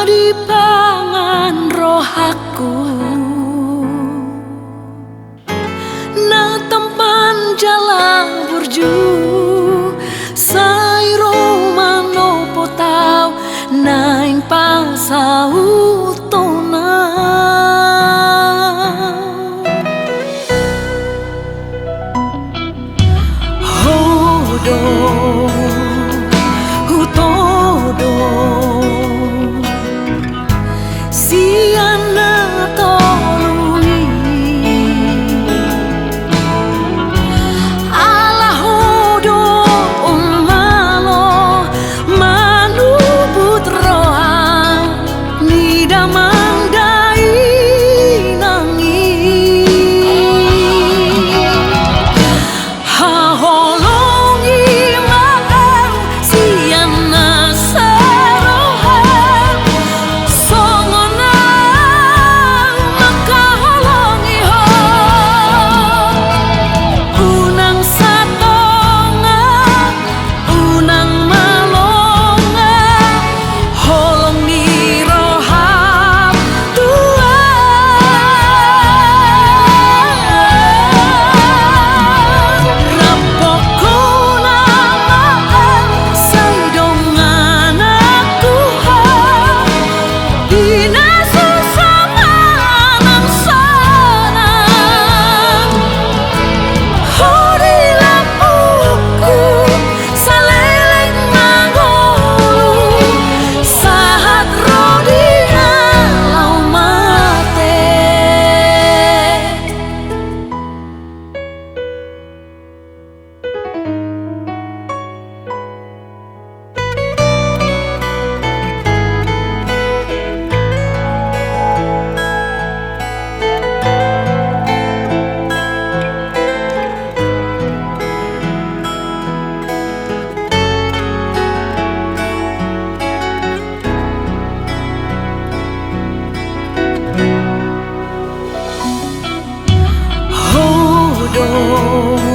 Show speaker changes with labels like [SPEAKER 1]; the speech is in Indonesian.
[SPEAKER 1] dipangan roh aku na tempan jalan burju sairo manopo tau naing pasau tona hodo hutodo siana tolui ala hodo umalo manubut roa nidamandai nangi haholongi maeng siana sarohan songona makaholongi ho unang satonga unang malonga holong ni rohap tua rapokona maeng saidongan aku ha Ina susama nang sana Hori lampuku saleleng mangolu Saat rodi alau mate Hodo